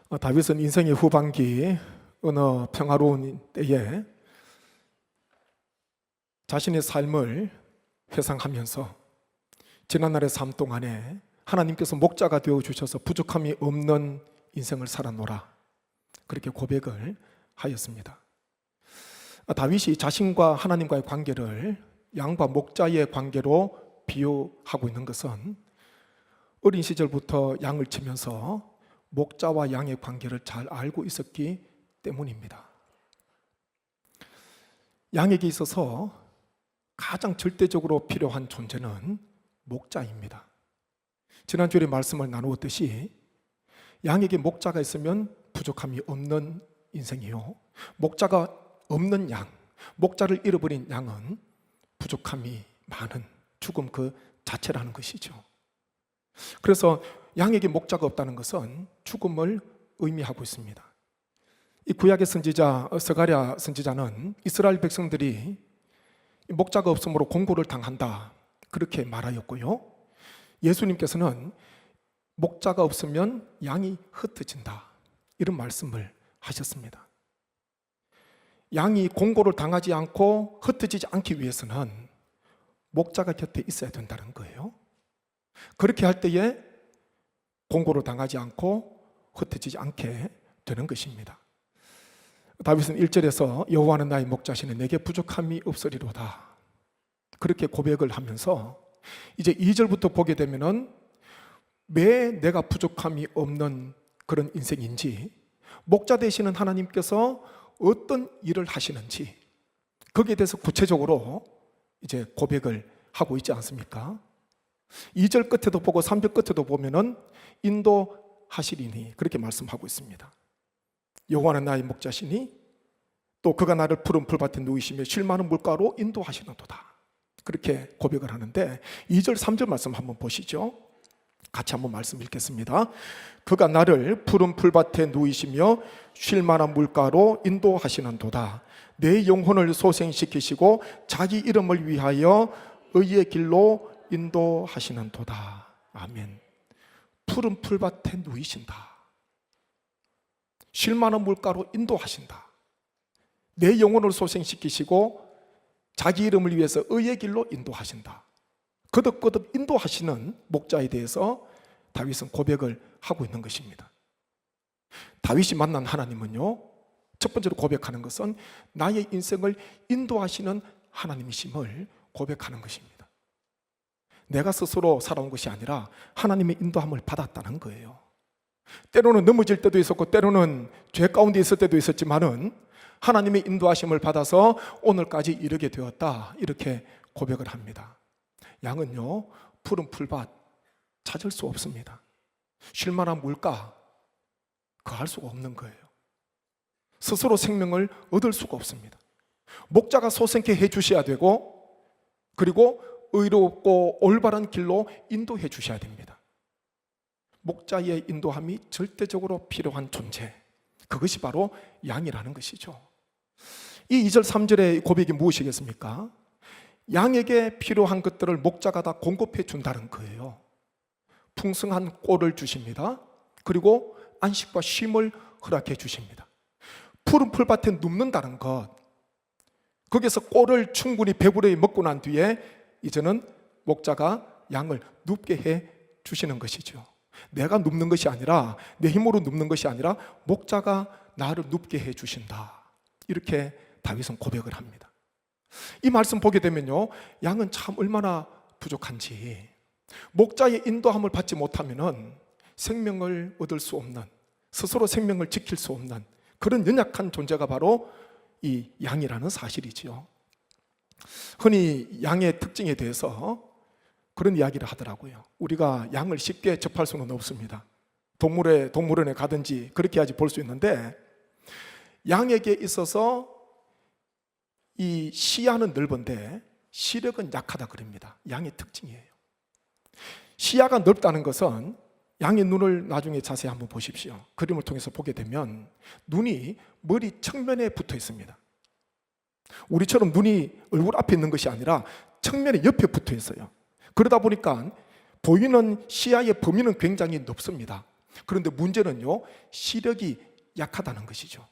다윗은 인생의 후반기 어느 평화로운 때에 자신의 삶을 회상하면서 지난날의 삶 동안에 하나님께서 목자가 되어주셔서 부족함이 없는 인생을 살아노라, 그렇게 고백을 하였습니다. 다윗이 자신과 하나님과의 관계를 양과 목자의 관계로 비유하고 있는 것은 어린 시절부터 양을 치면서 목자와 양의 관계를 잘 알고 있었기 때문입니다. 양에게 있어서 가장 절대적으로 필요한 존재는 목자입니다. 지난주에 말씀을 나누었듯이 양에게 목자가 있으면 부족함이 없는 인생이요, 목자가 없는 양, 목자를 잃어버린 양은 부족함이 많은 죽음 그 자체라는 것이죠. 그래서 양에게 목자가 없다는 것은 죽음을 의미하고 있습니다. 이 구약의 선지자 스가랴 선지자는 이스라엘 백성들이 목자가 없으므로 공고를 당한다, 그렇게 말하였고요, 예수님께서는 목자가 없으면 양이 흩어진다, 이런 말씀을 하셨습니다. 양이 공고를 당하지 않고 흩어지지 않기 위해서는 목자가 곁에 있어야 된다는 거예요. 그렇게 할 때에 공고를 당하지 않고 흩어지지 않게 되는 것입니다. 다윗은 1절에서 여호와는 나의 목자시니 내게 부족함이 없으리로다, 그렇게 고백을 하면서 이제 2절부터 보게 되면은 왜 내가 부족함이 없는 그런 인생인지, 목자 되시는 하나님께서 어떤 일을 하시는지, 거기에 대해서 구체적으로 이제 고백을 하고 있지 않습니까? 2절 끝에도 보고 3절 끝에도 보면은 인도하시리니, 그렇게 말씀하고 있습니다. 여호와는 나의 목자시니 또 그가 나를 푸른 풀밭에 누이시며 쉴 만한 물가로 인도하시는도다, 그렇게 고백을 하는데 2절 3절 말씀 한번 보시죠. 같이 한번 말씀 읽겠습니다. 그가 나를 푸른 풀밭에 누이시며 쉴 만한 물가로 인도하시는도다. 내 영혼을 소생시키시고 자기 이름을 위하여 의의 길로 인도하시는도다. 아멘. 푸른 풀밭에 누이신다, 쉴 만한 물가로 인도하신다, 내 영혼을 소생시키시고 자기 이름을 위해서 의의 길로 인도하신다. 거듭거듭 인도하시는 목자에 대해서 다윗은 고백을 하고 있는 것입니다. 다윗이 만난 하나님은요, 첫 번째로 고백하는 것은 나의 인생을 인도하시는 하나님이심을 고백하는 것입니다. 내가 스스로 살아온 것이 아니라 하나님의 인도함을 받았다는 거예요. 때로는 넘어질 때도 있었고 때로는 죄 가운데 있을 때도 있었지만은 하나님의 인도하심을 받아서 오늘까지 이르게 되었다, 이렇게 고백을 합니다. 양은요, 푸른 풀밭 찾을 수 없습니다. 쉴 만한 물가 거할 수가 없는 거예요. 스스로 생명을 얻을 수가 없습니다. 목자가 소생케 해주셔야 되고, 그리고 의롭고 올바른 길로 인도해 주셔야 됩니다. 목자의 인도함이 절대적으로 필요한 존재, 그것이 바로 양이라는 것이죠. 이 2절 3절의 고백이 무엇이겠습니까? 양에게 필요한 것들을 목자가 다 공급해 준다는 거예요. 풍성한 꼴을 주십니다. 그리고 안식과 쉼을 허락해 주십니다. 푸른 풀밭에 눕는다는 것, 거기서 꼴을 충분히 배부르게 먹고 난 뒤에 이제는 목자가 양을 눕게 해 주시는 것이죠. 내가 눕는 것이 아니라, 내 힘으로 눕는 것이 아니라 목자가 나를 눕게 해 주신다, 이렇게 다윗은 고백을 합니다. 이 말씀 보게 되면요, 양은 참 얼마나 부족한지, 목자의 인도함을 받지 못하면은 생명을 얻을 수 없는, 스스로 생명을 지킬 수 없는 그런 연약한 존재가 바로 이 양이라는 사실이지요. 흔히 양의 특징에 대해서 그런 이야기를 하더라고요. 우리가 양을 쉽게 접할 수는 없습니다. 동물원에 가든지 그렇게 해야지 볼 수 있는데, 양에게 있어서 이 시야는 넓은데 시력은 약하다 그럽니다. 양의 특징이에요. 시야가 넓다는 것은, 양의 눈을 나중에 자세히 한번 보십시오. 그림을 통해서 보게 되면 눈이 머리 측면에 붙어 있습니다. 우리처럼 눈이 얼굴 앞에 있는 것이 아니라 측면에 옆에 붙어 있어요. 그러다 보니까 보이는 시야의 범위는 굉장히 넓습니다. 그런데 문제는요, 시력이 약하다는 것이죠.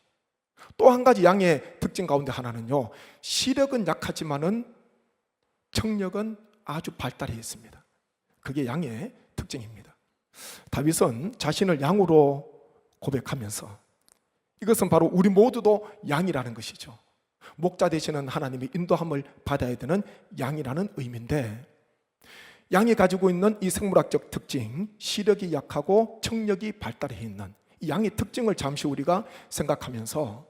또 한 가지 양의 특징 가운데 하나는요, 시력은 약하지만은 청력은 아주 발달해 있습니다. 그게 양의 특징입니다. 다윗은 자신을 양으로 고백하면서 이것은 바로 우리 모두도 양이라는 것이죠. 목자 되시는 하나님의 인도함을 받아야 되는 양이라는 의미인데, 양이 가지고 있는 이 생물학적 특징, 시력이 약하고 청력이 발달해 있는 이 양의 특징을 잠시 우리가 생각하면서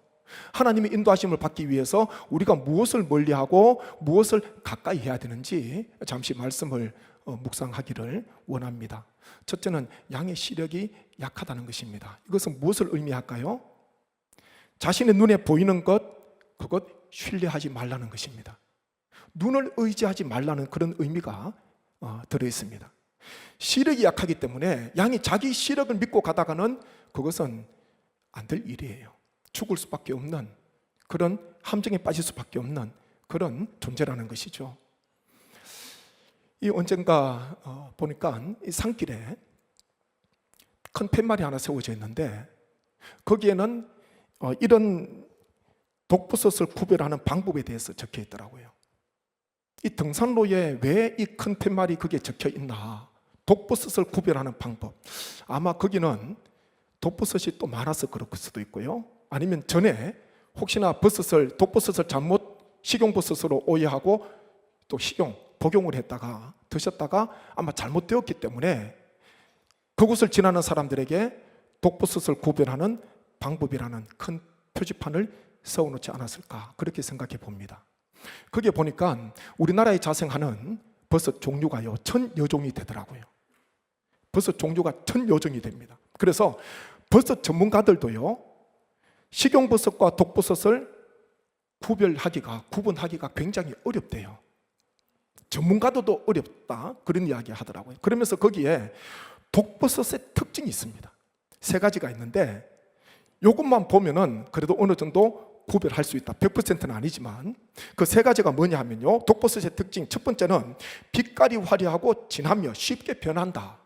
하나님의 인도하심을 받기 위해서 우리가 무엇을 멀리하고 무엇을 가까이 해야 되는지 잠시 말씀을 묵상하기를 원합니다. 첫째는 양의 시력이 약하다는 것입니다. 이것은 무엇을 의미할까요? 자신의 눈에 보이는 것, 그것 신뢰하지 말라는 것입니다. 눈을 의지하지 말라는 그런 의미가 들어있습니다. 시력이 약하기 때문에 양이 자기 시력을 믿고 가다가는 그것은 안 될 일이에요. 죽을 수밖에 없는 그런 함정에 빠질 수밖에 없는 그런 존재라는 것이죠. 이 언젠가 보니까 이 산길에 큰 팻말이 하나 세워져 있는데 거기에는 이런 독버섯을 구별하는 방법에 대해서 적혀 있더라고요. 이 등산로에 왜 이 큰 팻말이 거기에 적혀 있나? 독버섯을 구별하는 방법. 아마 거기는 독버섯이 또 많아서 그럴 수도 있고요. 아니면 전에 혹시나 독버섯을 잘못 식용버섯으로 오해하고 또 복용을 했다가 드셨다가 아마 잘못되었기 때문에 그곳을 지나는 사람들에게 독버섯을 구별하는 방법이라는 큰 표지판을 세워놓지 않았을까, 그렇게 생각해 봅니다. 거기에 보니까 우리나라에 자생하는 버섯 종류가요 1000여 종이 되더라고요. 버섯 종류가 1000여 종이 됩니다. 그래서 버섯 전문가들도요 식용버섯과 독버섯을 구분하기가 굉장히 어렵대요. 전문가들도 어렵다, 그런 이야기 하더라고요. 그러면서 거기에 독버섯의 특징이 있습니다. 3가지가 있는데 이것만 보면은 그래도 어느 정도 구별할 수 있다. 100%는 아니지만 그 3가지가 뭐냐 하면요, 독버섯의 특징 첫 번째는 빛깔이 화려하고 진하며 쉽게 변한다.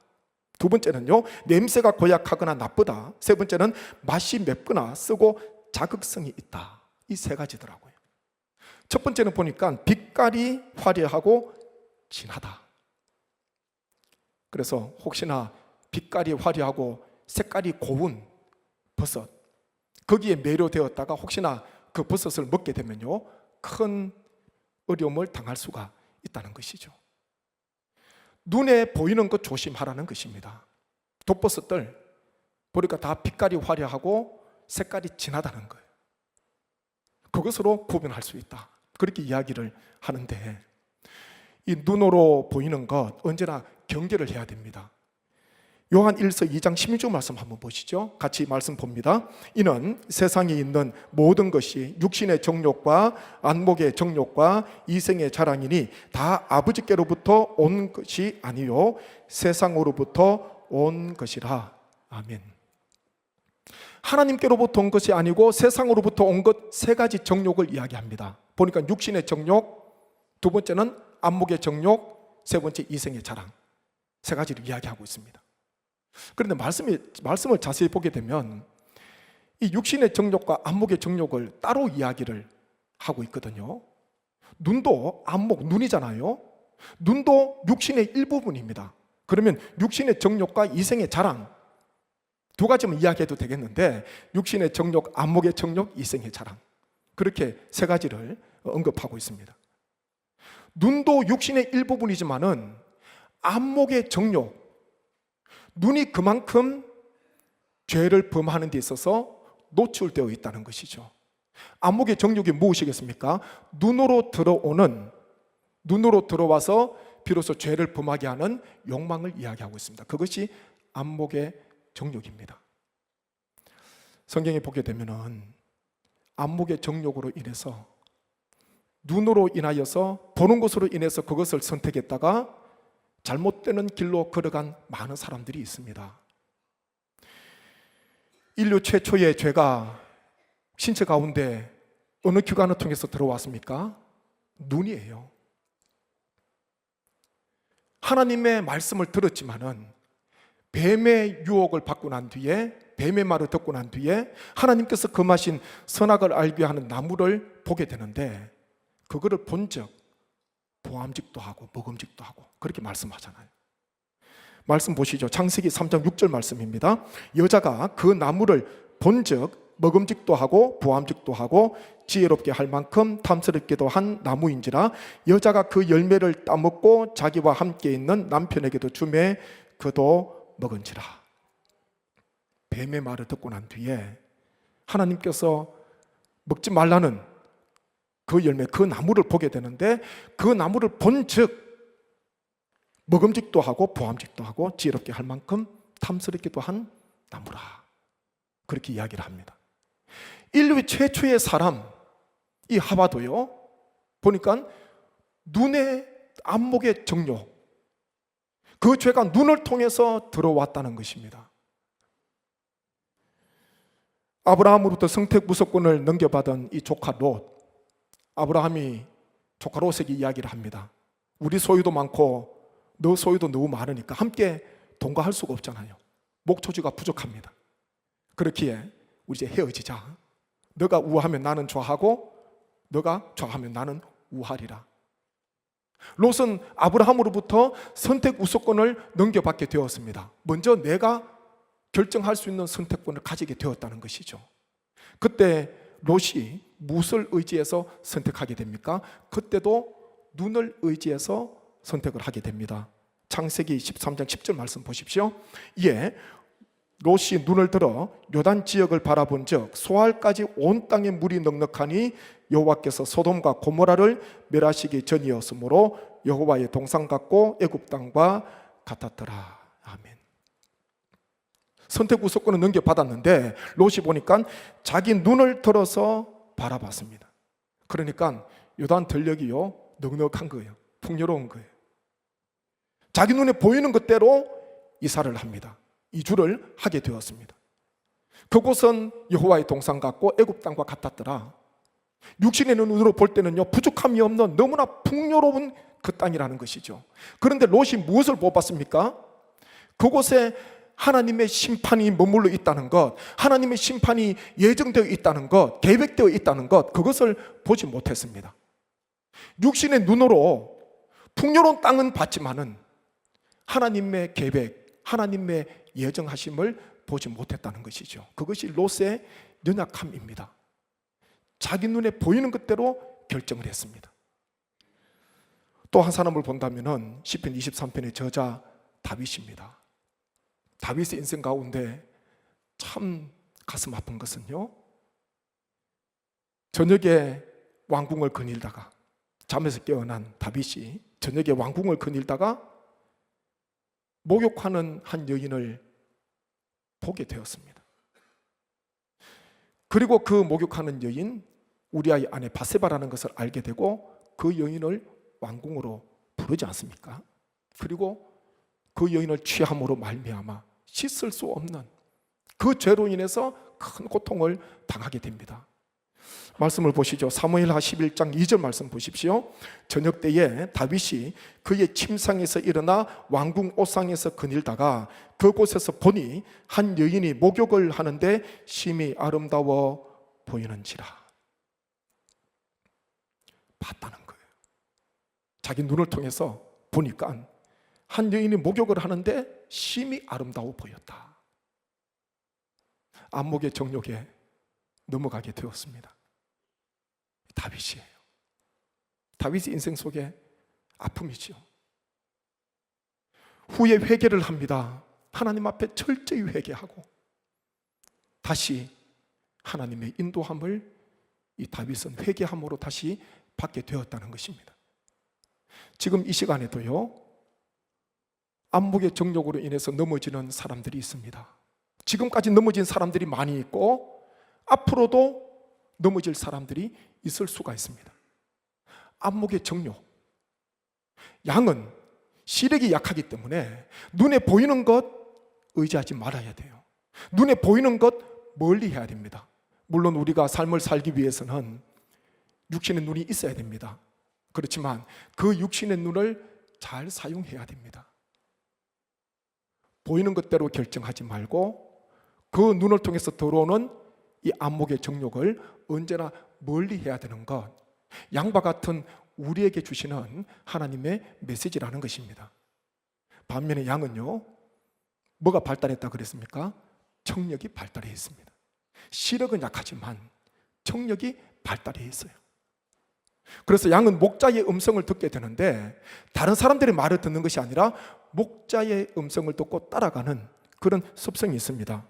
두 번째는요, 냄새가 고약하거나 나쁘다. 세 번째는 맛이 맵거나 쓰고 자극성이 있다. 이 3가지더라고요. 첫 번째는 보니까 빛깔이 화려하고 진하다. 그래서 혹시나 빛깔이 화려하고 색깔이 고운 버섯, 거기에 매료되었다가 혹시나 그 버섯을 먹게 되면요 큰 어려움을 당할 수가 있다는 것이죠. 눈에 보이는 것 조심하라는 것입니다. 독버섯들 보니까 다 빛깔이 화려하고 색깔이 진하다는 거예요. 그것으로 구분할 수 있다, 그렇게 이야기를 하는데, 이 눈으로 보이는 것 언제나 경계를 해야 됩니다. 요한 1서 2장 16절 말씀 한번 보시죠. 같이 말씀 봅니다. 이는 세상에 있는 모든 것이 육신의 정욕과 안목의 정욕과 이생의 자랑이니 다 아버지께로부터 온 것이 아니요 세상으로부터 온 것이라. 아멘. 하나님께로부터 온 것이 아니고 세상으로부터 온 것 3가지 정욕을 이야기합니다. 보니까 육신의 정욕, 두 번째는 안목의 정욕, 세 번째 이생의 자랑, 3가지를 이야기하고 있습니다. 그런데 말씀을 자세히 보게 되면 이 육신의 정욕과 안목의 정욕을 따로 이야기를 하고 있거든요. 눈도 안목, 눈이잖아요. 눈도 육신의 일부분입니다. 그러면 육신의 정욕과 이생의 자랑 2가지만 이야기해도 되겠는데, 육신의 정욕, 안목의 정욕, 이생의 자랑, 그렇게 3가지를 언급하고 있습니다. 눈도 육신의 일부분이지만은 안목의 정욕, 눈이 그만큼 죄를 범하는 데 있어서 노출되어 있다는 것이죠. 안목의 정욕이 무엇이겠습니까? 눈으로 들어와서 비로소 죄를 범하게 하는 욕망을 이야기하고 있습니다. 그것이 안목의 정욕입니다. 성경에 보게 되면은 안목의 정욕으로 인해서, 눈으로 인하여서 보는 것으로 인해서 그것을 선택했다가 잘못되는 길로 걸어간 많은 사람들이 있습니다. 인류 최초의 죄가 신체 가운데 어느 기관을 통해서 들어왔습니까? 눈이에요. 하나님의 말씀을 들었지만은 뱀의 유혹을 받고 난 뒤에, 뱀의 말을 듣고 난 뒤에 하나님께서 금하신 선악을 알게 하는 나무를 보게 되는데, 그거를 본 적 보암직도 하고 먹음직도 하고 그렇게 말씀하잖아요. 말씀 보시죠. 창세기 3장 6절 말씀입니다. 여자가 그 나무를 본 적 먹음직도 하고 보암직도 하고 지혜롭게 할 만큼 탐스럽게도 한 나무인지라 여자가 그 열매를 따먹고 자기와 함께 있는 남편에게도 주매 그도 먹은지라. 뱀의 말을 듣고 난 뒤에 하나님께서 먹지 말라는 그 열매, 그 나무를 보게 되는데, 그 나무를 본 즉 먹음직도 하고 보암직도 하고 지혜롭게 할 만큼 탐스럽기도 한 나무라. 그렇게 이야기를 합니다. 인류 최초의 사람 이 하와도요, 보니까 눈의 안목의 정욕, 그 죄가 눈을 통해서 들어왔다는 것입니다. 아브라함으로부터 성택 무소권을 넘겨받은 이 조카 롯, 아브라함이 조카 롯에게 이야기를 합니다. 우리 소유도 많고 너 소유도 너무 많으니까 함께 동거할 수가 없잖아요. 목초지가 부족합니다. 그렇기에 우리 이제 헤어지자. 너가 우하면 나는 좌하고 너가 좌하면 나는 우하리라. 롯은 아브라함으로부터 선택 우선권을 넘겨받게 되었습니다. 먼저 내가 결정할 수 있는 선택권을 가지게 되었다는 것이죠. 그때 롯이 무엇을 의지해서 선택하게 됩니까? 그때도 눈을 의지해서 선택을 하게 됩니다. 창세기 13장 10절 말씀 보십시오. 이에 롯이 눈을 들어 요단 지역을 바라본 적 소알까지 온 땅에 물이 넉넉하니 여호와께서 소돔과 고모라를 멸하시기 전이었으므로 여호와의 동산 같고 애굽 땅과 같았더라. 아멘. 선택 우선권을 넘겨받았는데 롯이 보니까 자기 눈을 들어서 바라봤습니다. 그러니까 요단 들녘이요 넉넉한 거예요. 풍요로운 거예요. 자기 눈에 보이는 것대로 이사를 합니다. 이주를 하게 되었습니다. 그곳은 여호와의 동산 같고 애굽 땅과 같았더라. 육신의 눈으로 볼 때는요 부족함이 없는 너무나 풍요로운 그 땅이라는 것이죠. 그런데 롯이 무엇을 보았습니까? 그곳에 하나님의 심판이 머물러 있다는 것, 하나님의 심판이 예정되어 있다는 것, 계획되어 있다는 것, 그것을 보지 못했습니다. 육신의 눈으로 풍요로운 땅은 봤지만은 하나님의 계획, 하나님의 예정하심을 보지 못했다는 것이죠. 그것이 롯의 연약함입니다. 자기 눈에 보이는 것대로 결정을 했습니다. 또 한 사람을 본다면 시편 23편의 저자 다윗입니다. 다윗의 인생 가운데 참 가슴 아픈 것은요, 저녁에 왕궁을 거닐다가 잠에서 깨어난 다윗이 저녁에 왕궁을 거닐다가 목욕하는 한 여인을 보게 되었습니다. 그리고 그 목욕하는 여인 우리아의 아내 바세바라는 것을 알게 되고 그 여인을 왕궁으로 부르지 않습니까? 그리고 그 여인을 취함으로 말미암아 씻을 수 없는 그 죄로 인해서 큰 고통을 당하게 됩니다. 말씀을 보시죠. 사무엘하 11장 2절 말씀 보십시오. 저녁 때에 다윗이 그의 침상에서 일어나 왕궁 옥상에서 거닐다가 그곳에서 보니 한 여인이 목욕을 하는데 심히 아름다워 보이는지라. 봤다는 거예요. 자기 눈을 통해서 보니까 한 여인이 목욕을 하는데 심히 아름다워 보였다. 안목의 정욕에 넘어가게 되었습니다. 다윗이에요. 다윗의 인생 속에 아픔이죠. 후에 회개를 합니다. 하나님 앞에 철저히 회개하고 다시 하나님의 인도함을 이 다윗은 회개함으로 다시 받게 되었다는 것입니다. 지금 이 시간에도요 안목의 정욕으로 인해서 넘어지는 사람들이 있습니다. 지금까지 넘어진 사람들이 많이 있고 앞으로도 넘어질 사람들이 있을 수가 있습니다. 안목의 정욕, 양은 시력이 약하기 때문에 눈에 보이는 것 의지하지 말아야 돼요. 눈에 보이는 것 멀리 해야 됩니다. 물론 우리가 삶을 살기 위해서는 육신의 눈이 있어야 됩니다. 그렇지만 그 육신의 눈을 잘 사용해야 됩니다. 보이는 것대로 결정하지 말고 그 눈을 통해서 들어오는 이 안목의 정욕을 언제나 멀리 해야 되는 것, 양과 같은 우리에게 주시는 하나님의 메시지라는 것입니다. 반면에 양은요, 뭐가 발달했다 그랬습니까? 청력이 발달해 있습니다. 시력은 약하지만 청력이 발달해 있어요. 그래서 양은 목자의 음성을 듣게 되는데 다른 사람들의 말을 듣는 것이 아니라 목자의 음성을 듣고 따라가는 그런 습성이 있습니다.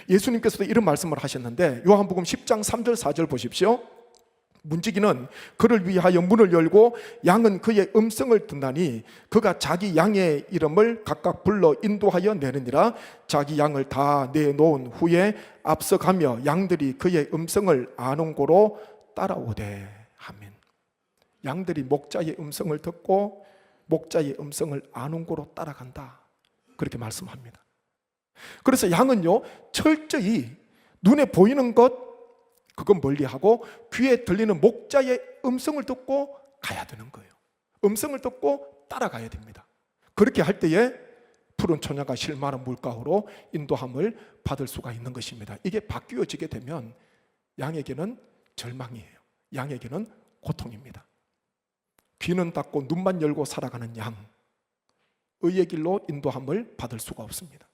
예수님께서도 이런 말씀을 하셨는데 요한복음 10장 3절 4절 보십시오. 문지기는 그를 위하여 문을 열고 양은 그의 음성을 듣나니 그가 자기 양의 이름을 각각 불러 인도하여 내느니라. 자기 양을 다 내놓은 후에 앞서가며 양들이 그의 음성을 아는 고로 따라오되. 아멘. 양들이 목자의 음성을 듣고 목자의 음성을 아는 고로 따라간다, 그렇게 말씀합니다. 그래서 양은요, 철저히 눈에 보이는 것 그건 멀리하고 귀에 들리는 목자의 음성을 듣고 가야 되는 거예요. 음성을 듣고 따라가야 됩니다. 그렇게 할 때에 푸른 초냐가 실마른 물가로 인도함을 받을 수가 있는 것입니다. 이게 바뀌어지게 되면 양에게는 절망이에요. 양에게는 고통입니다. 귀는 닫고 눈만 열고 살아가는 양, 의의 길로 인도함을 받을 수가 없습니다.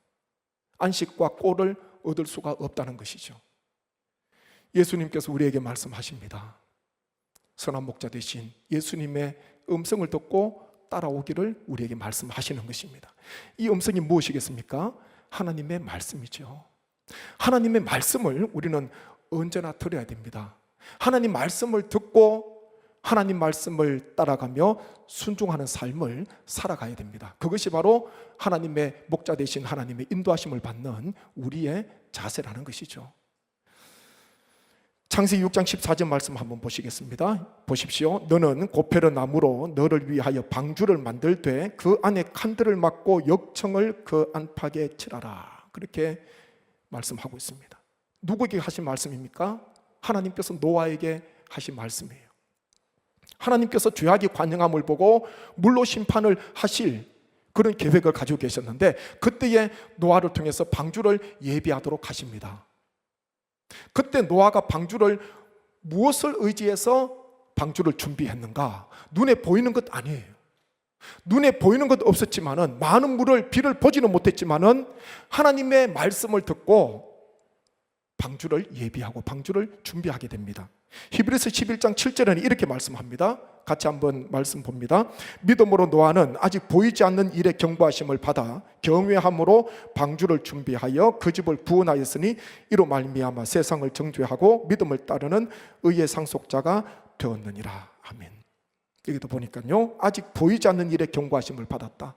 안식과 꼴을 얻을 수가 없다는 것이죠. 예수님께서 우리에게 말씀하십니다. 선한 목자 대신 예수님의 음성을 듣고 따라오기를 우리에게 말씀하시는 것입니다. 이 음성이 무엇이겠습니까? 하나님의 말씀이죠. 하나님의 말씀을 우리는 언제나 들어야 됩니다. 하나님 말씀을 듣고 하나님 말씀을 따라가며 순종하는 삶을 살아가야 됩니다. 그것이 바로 하나님의 목자 되신 하나님의 인도하심을 받는 우리의 자세라는 것이죠. 창세기 6장 14절 말씀 한번 보시겠습니다. 보십시오. 너는 고페르 나무로 너를 위하여 방주를 만들되 그 안에 칸들을 막고 역청을 그 안팎에 칠하라. 그렇게 말씀하고 있습니다. 누구에게 하신 말씀입니까? 하나님께서 노아에게 하신 말씀이에요. 하나님께서 죄악이 관영함을 보고 물로 심판을 하실 그런 계획을 가지고 계셨는데 그때에 노아를 통해서 방주를 예비하도록 하십니다. 그때 노아가 방주를 무엇을 의지해서 방주를 준비했는가? 눈에 보이는 것 아니에요. 눈에 보이는 것 없었지만은 많은 물을 비를 보지는 못했지만은 하나님의 말씀을 듣고 방주를 예비하고 방주를 준비하게 됩니다. 히브리서 11장 7절에는 이렇게 말씀합니다. 같이 한번 말씀 봅니다. 믿음으로 노아는 아직 보이지 않는 일에 경고하심을 받아 경외함으로 방주를 준비하여 그 집을 구원하였으니 이로 말미암아 세상을 정죄하고 믿음을 따르는 의의 상속자가 되었느니라. 아멘. 여기도 보니까요, 아직 보이지 않는 일에 경고하심을 받았다.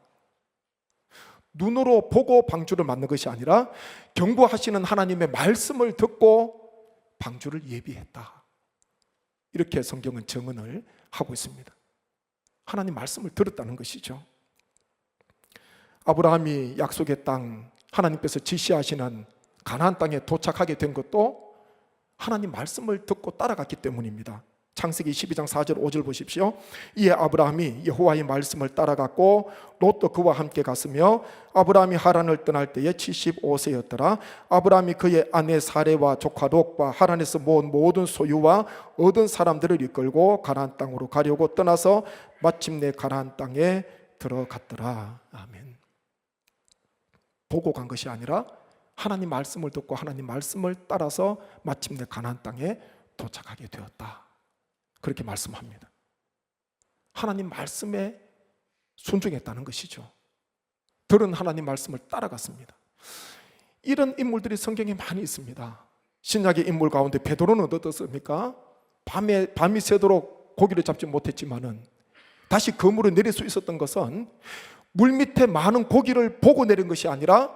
눈으로 보고 방주를 만든 것이 아니라 경고하시는 하나님의 말씀을 듣고 방주를 예비했다. 이렇게 성경은 증언을 하고 있습니다. 하나님 말씀을 들었다는 것이죠. 아브라함이 약속의 땅, 하나님께서 지시하시는 가나안 땅에 도착하게 된 것도 하나님 말씀을 듣고 따라갔기 때문입니다. 창세기 12장 4절 5절 보십시오. 이에 아브라함이 여호와의 말씀을 따라갔고 롯도 그와 함께 갔으며 아브라함이 하란을 떠날 때에 75세였더라. 아브라함이 그의 아내 사레와 조카 롯과 하란에서 모은 모든 소유와 얻은 사람들을 이끌고 가나안 땅으로 가려고 떠나서 마침내 가나안 땅에 들어갔더라. 아멘. 보고 간 것이 아니라 하나님 말씀을 듣고 하나님 말씀을 따라서 마침내 가나안 땅에 도착하게 되었다. 그렇게 말씀합니다. 하나님 말씀에 순종했다는 것이죠. 들은 하나님 말씀을 따라갔습니다. 이런 인물들이 성경에 많이 있습니다. 신약의 인물 가운데 베드로는 어떻습니까? 밤이 새도록 고기를 잡지 못했지만은 다시 그물을 내릴 수 있었던 것은 물 밑에 많은 고기를 보고 내린 것이 아니라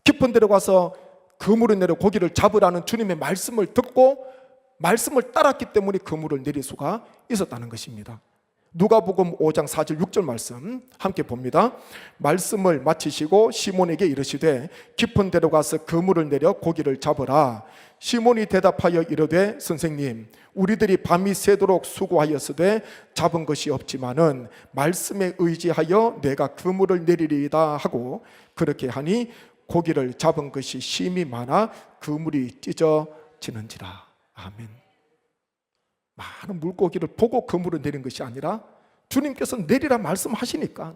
깊은 데로 가서 그물을 내려 고기를 잡으라는 주님의 말씀을 듣고 말씀을 따랐기 때문에 그물을 내릴 수가 있었다는 것입니다. 누가복음 5장 4절 6절 말씀 함께 봅니다. 말씀을 마치시고 시몬에게 이르시되 깊은 데로 가서 그물을 내려 고기를 잡으라. 시몬이 대답하여 이르되 선생님 우리들이 밤이 새도록 수고하였으되 잡은 것이 없지만은 말씀에 의지하여 내가 그물을 내리리이다 하고 그렇게 하니 고기를 잡은 것이 심히 많아 그물이 찢어지는지라. 아멘. 많은 물고기를 보고 그물을 내린 것이 아니라 주님께서 내리라 말씀하시니까,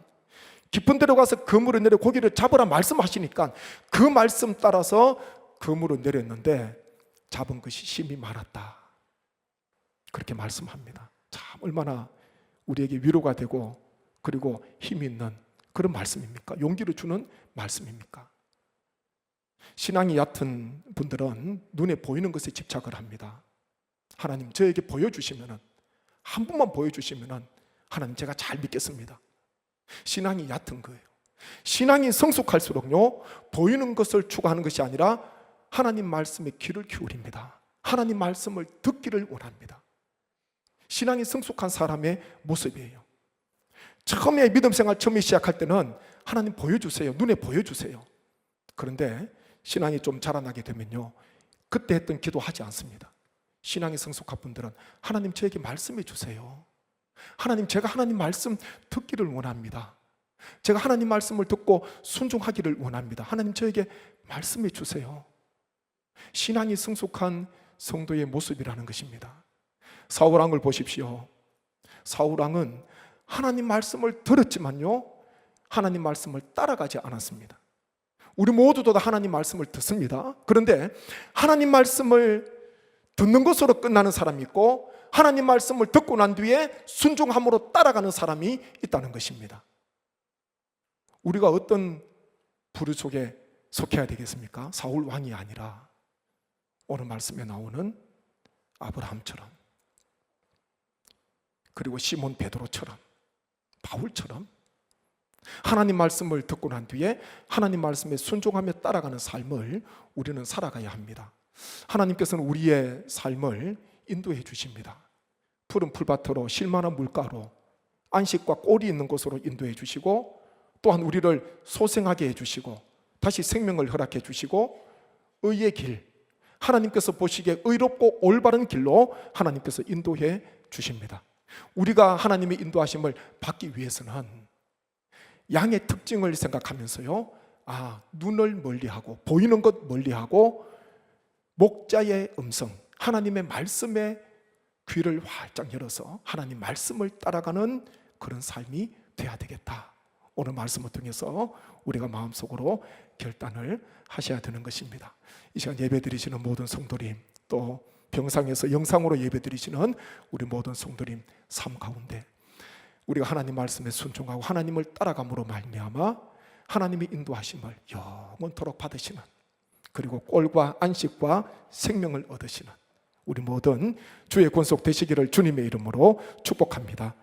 깊은 데로 가서 그물을 내려 고기를 잡으라 말씀하시니까 그 말씀 따라서 그물을 내렸는데 잡은 것이 심히 많았다. 그렇게 말씀합니다. 참 얼마나 우리에게 위로가 되고 그리고 힘 있는 그런 말씀입니까? 용기를 주는 말씀입니까? 신앙이 얕은 분들은 눈에 보이는 것에 집착을 합니다. 하나님 저에게 보여주시면은, 한 분만 보여주시면은 하나님 제가 잘 믿겠습니다. 신앙이 얕은 거예요. 신앙이 성숙할수록요, 보이는 것을 추구하는 것이 아니라 하나님 말씀에 귀를 기울입니다. 하나님 말씀을 듣기를 원합니다. 신앙이 성숙한 사람의 모습이에요. 처음에 믿음 생활 처음에 시작할 때는 하나님 보여주세요, 눈에 보여주세요. 그런데 신앙이 좀 자라나게 되면요, 그때 했던 기도하지 않습니다. 신앙이 성숙한 분들은 하나님 저에게 말씀해 주세요. 하나님 제가 하나님 말씀 듣기를 원합니다. 제가 하나님 말씀을 듣고 순종하기를 원합니다. 하나님 저에게 말씀해 주세요. 신앙이 성숙한 성도의 모습이라는 것입니다. 사울왕을 보십시오. 사울왕은 하나님 말씀을 들었지만요, 하나님 말씀을 따라가지 않았습니다. 우리 모두도 다 하나님 말씀을 듣습니다. 그런데 하나님 말씀을 듣는 것으로 끝나는 사람이 있고 하나님 말씀을 듣고 난 뒤에 순종함으로 따라가는 사람이 있다는 것입니다. 우리가 어떤 부류 속에 속해야 되겠습니까? 사울 왕이 아니라 오늘 말씀에 나오는 아브라함처럼, 그리고 시몬 베드로처럼, 바울처럼 하나님 말씀을 듣고 난 뒤에 하나님 말씀에 순종하며 따라가는 삶을 우리는 살아가야 합니다. 하나님께서는 우리의 삶을 인도해 주십니다. 푸른 풀밭으로 실만한 물가로 안식과 꼴이 있는 곳으로 인도해 주시고, 또한 우리를 소생하게 해주시고 다시 생명을 허락해 주시고, 의의 길, 하나님께서 보시기에 의롭고 올바른 길로 하나님께서 인도해 주십니다. 우리가 하나님의 인도하심을 받기 위해서는 양의 특징을 생각하면서요, 눈을 멀리하고 보이는 것 멀리하고 목자의 음성, 하나님의 말씀에 귀를 활짝 열어서 하나님 말씀을 따라가는 그런 삶이 돼야 되겠다. 오늘 말씀을 통해서 우리가 마음속으로 결단을 하셔야 되는 것입니다. 이 시간 예배드리시는 모든 성도님, 또 병상에서 영상으로 예배드리시는 우리 모든 성도님 삶 가운데 우리가 하나님 말씀에 순종하고 하나님을 따라감으로 말미암아 하나님의 인도하심을 영원토록 받으시는, 그리고 꼴과 안식과 생명을 얻으시는 우리 모든 주의 권속 되시기를 주님의 이름으로 축복합니다.